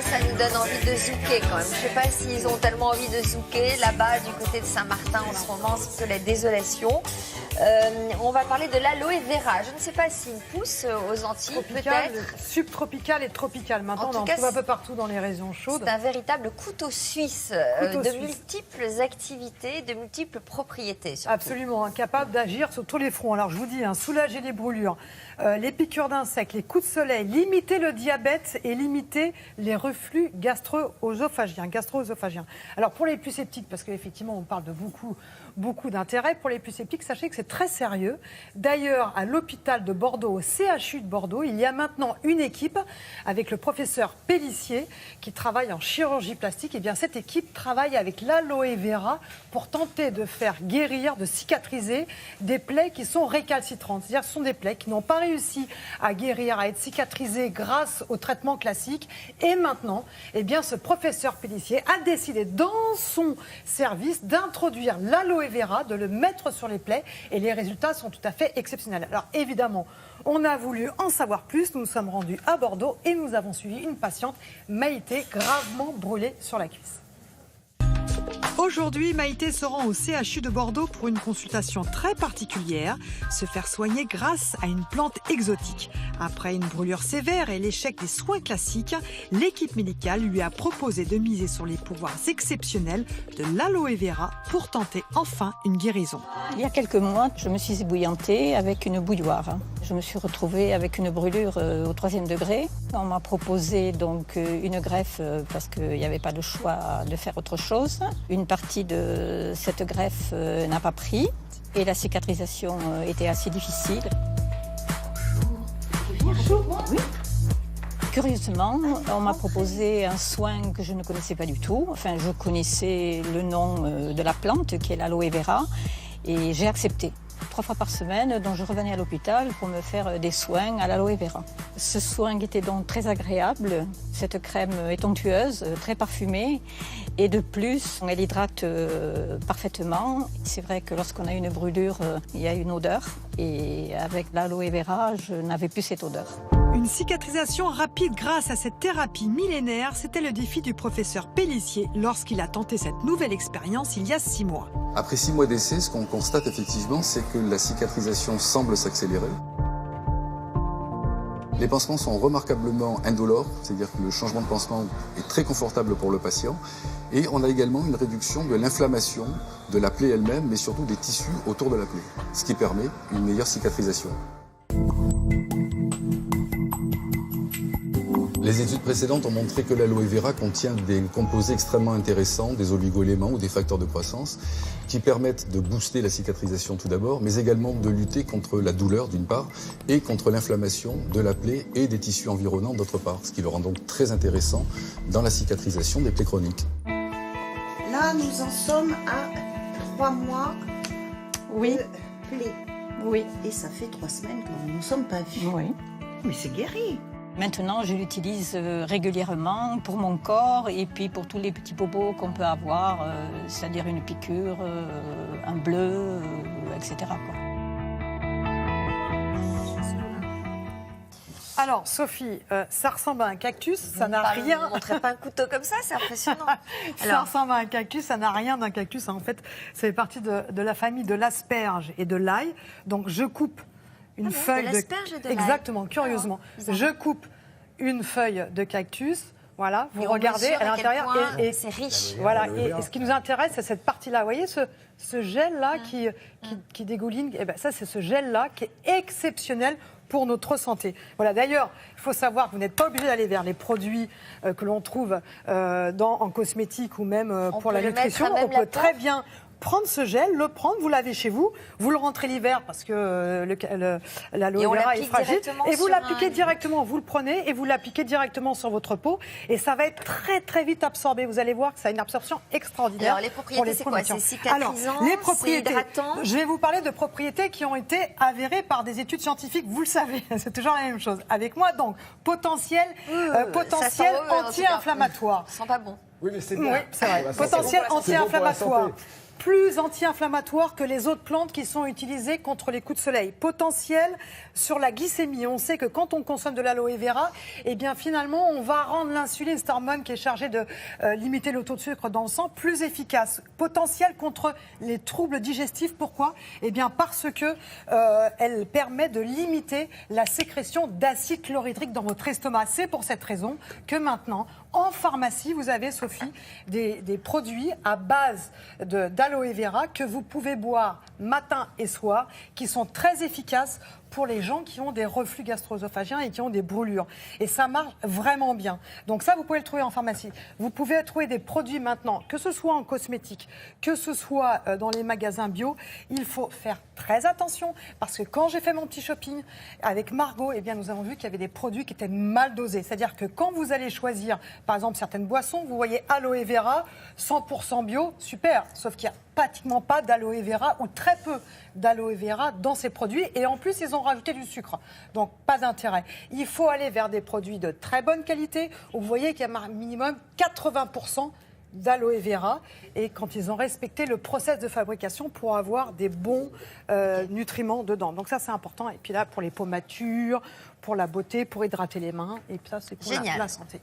ça nous donne envie de zouker quand même. Je ne sais pas s'ils ont tellement envie de zouker. Là-bas, du côté de Saint-Martin, en ce moment, c'est la désolation. On va parler de l'aloe vera. Je ne sais pas s'il pousse aux Antilles, peut-être. Subtropical et tropical. Maintenant, on en trouve un peu partout dans les régions chaudes. C'est un véritable couteau suisse de multiples activités, de multiples propriétés. Surtout. Absolument, capable d'agir sur tous les fronts. Alors, je vous dis, soulager les brûlures, les piqûres d'insectes, les coups de soleil, limiter le diabète et limiter les reflux gastro-œsophagiens. Alors, pour les plus sceptiques, parce qu'effectivement, on parle de beaucoup d'intérêt, pour les plus sceptiques, sachez que c'est très sérieux. D'ailleurs, à l'hôpital de Bordeaux, au CHU de Bordeaux, il y a maintenant une équipe avec le professeur Pellissier qui travaille en chirurgie plastique. Et bien, cette équipe travaille avec l'aloe vera pour tenter de faire guérir, de cicatriser des plaies qui sont récalcitrantes. C'est-à-dire, ce sont des plaies qui n'ont pas réussi à guérir, à être cicatrisées grâce au traitement classique. Et maintenant, eh bien, ce professeur Pellissier a décidé dans son service d'introduire l'aloe vera, de le mettre sur les plaies. Et les résultats sont tout à fait exceptionnels. Alors évidemment, on a voulu en savoir plus. Nous nous sommes rendus à Bordeaux et nous avons suivi une patiente, Maïté, gravement brûlée sur la cuisse. Aujourd'hui, Maïté se rend au CHU de Bordeaux pour une consultation très particulière, se faire soigner grâce à une plante exotique. Après une brûlure sévère et l'échec des soins classiques, l'équipe médicale lui a proposé de miser sur les pouvoirs exceptionnels de l'aloe vera pour tenter enfin une guérison. Il y a quelques mois, je me suis ébouillantée avec une bouilloire. Je me suis retrouvée avec une brûlure au 3e degré. On m'a proposé donc une greffe parce qu'il n'y avait pas de choix de faire autre chose. Une partie de cette greffe n'a pas pris et la cicatrisation était assez difficile. Oui. Curieusement, on m'a proposé un soin que je ne connaissais pas du tout. Enfin, je connaissais le nom de la plante qui est l'aloe vera et j'ai accepté. 3 fois par semaine, donc je revenais à l'hôpital pour me faire des soins à l'aloe vera. Ce soin était donc très agréable. Cette crème est onctueuse, très parfumée et de plus, elle hydrate parfaitement. C'est vrai que lorsqu'on a une brûlure, il y a une odeur et avec l'aloe vera, je n'avais plus cette odeur. Une cicatrisation rapide grâce à cette thérapie millénaire, c'était le défi du professeur Pellissier lorsqu'il a tenté cette nouvelle expérience il y a 6 mois. Après 6 mois d'essai, ce qu'on constate effectivement, c'est que la cicatrisation semble s'accélérer. Les pansements sont remarquablement indolores, c'est-à-dire que le changement de pansement est très confortable pour le patient. Et on a également une réduction de l'inflammation de la plaie elle-même, mais surtout des tissus autour de la plaie, ce qui permet une meilleure cicatrisation. Les études précédentes ont montré que l'aloe vera contient des composés extrêmement intéressants, des oligo-éléments ou des facteurs de croissance, qui permettent de booster la cicatrisation tout d'abord, mais également de lutter contre la douleur d'une part, et contre l'inflammation de la plaie et des tissus environnants d'autre part, ce qui le rend donc très intéressant dans la cicatrisation des plaies chroniques. Là, nous en sommes à 3 mois Oui. de plaie. Oui. Et ça fait 3 semaines que nous ne nous sommes pas vus. Oui. Mais c'est guéri. Maintenant, je l'utilise régulièrement pour mon corps et puis pour tous les petits bobos qu'on peut avoir, c'est-à-dire une piqûre, un bleu, etc. quoi. Alors, Sophie, ça ressemble à un cactus, ça n'a rien... Vous ne montrez pas un couteau comme ça, c'est impressionnant. Ça ressemble à un cactus, ça n'a rien d'un cactus. En fait, ça fait partie de la famille de l'asperge et de l'ail. Donc, je coupe une feuille de l'asperge et de l'ail. Exactement, curieusement. Je coupe une feuille de cactus. Voilà, vous regardez à l'intérieur et c'est riche. Voilà, et ce qui nous intéresse, c'est cette partie-là. Vous voyez ce gel-là qui dégouline. Eh ben, ça, c'est ce gel-là qui est exceptionnel pour notre santé. Voilà. D'ailleurs, il faut savoir que vous n'êtes pas obligé d'aller vers les produits que l'on trouve en cosmétique ou même pour la nutrition. On peut très bien prendre ce gel, le prendre, vous l'avez chez vous, vous le rentrez l'hiver parce que l'aloe vera est fragile, et vous l'appliquez directement, vous le prenez et vous l'appliquez directement sur votre peau et ça va être très très vite absorbé. Vous allez voir que ça a une absorption extraordinaire. Alors les propriétés, c'est quoi? C'est cicatrisant, c'est hydratant? Je vais vous parler de propriétés qui ont été avérées par des études scientifiques, vous le savez, c'est toujours la même chose. Avec moi donc, potentiel anti-inflammatoire. Ça sent pas bon. Oui, mais c'est bien. Oui, c'est vrai. Potentiel anti-inflammatoire. plus anti-inflammatoire que les autres plantes qui sont utilisées contre les coups de soleil. Potentiel sur la glycémie. On sait que quand on consomme de l'aloe vera, eh bien finalement, on va rendre l'insuline, cette hormone qui est chargée de limiter le taux de sucre dans le sang, plus efficace. Potentiel contre les troubles digestifs. Pourquoi ? Eh bien parce que elle permet de limiter la sécrétion d'acide chlorhydrique dans votre estomac. C'est pour cette raison que maintenant, en pharmacie, vous avez, Sophie, des produits à base d'aloe vera que vous pouvez boire matin et soir, qui sont très efficaces pour les gens qui ont des reflux gastro-œsophagiens et qui ont des brûlures. Et ça marche vraiment bien. Donc ça, vous pouvez le trouver en pharmacie. Vous pouvez trouver des produits maintenant, que ce soit en cosmétique, que ce soit dans les magasins bio. Il faut faire très attention parce que quand j'ai fait mon petit shopping avec Margot, eh bien, nous avons vu qu'il y avait des produits qui étaient mal dosés. C'est-à-dire que quand vous allez choisir, par exemple, certaines boissons, vous voyez aloe vera, 100% bio, super. Sauf qu'il n'y a pratiquement pas d'aloe vera ou très peu d'aloe vera dans ces produits. Et en plus, ils ont rajouté du sucre. Donc, pas d'intérêt. Il faut aller vers des produits de très bonne qualité où vous voyez qu'il y a un minimum 80% d'aloe vera et quand ils ont respecté le process de fabrication pour avoir des bons nutriments dedans. Donc ça, c'est important. Et puis là, pour les peaux matures, pour la beauté, pour hydrater les mains. Et puis ça, c'est pour la santé.